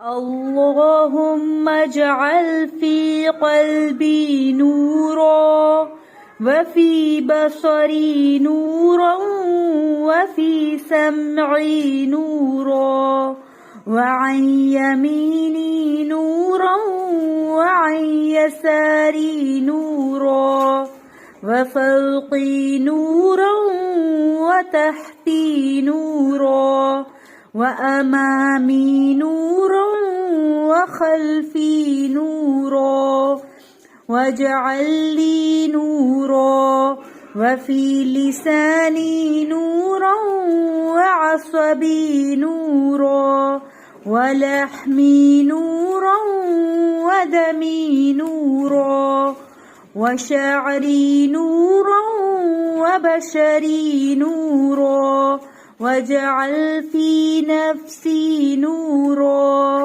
اللهم اجعل في قلبي نورا، وفي بصري نورا، وفي سمعي نورا، وعن يميني نورا، وعن يساري نورا، وفوقي نورا، وتحتي نورا، وأمامي نورا، وخلفي نورا، واجعل لي نورا، وفي لساني نورا، وعصبي نورا، ولحمي نورا، ودمي نورا، وشعري نورا، وبشري نورا، واجعل في نفسي نورا.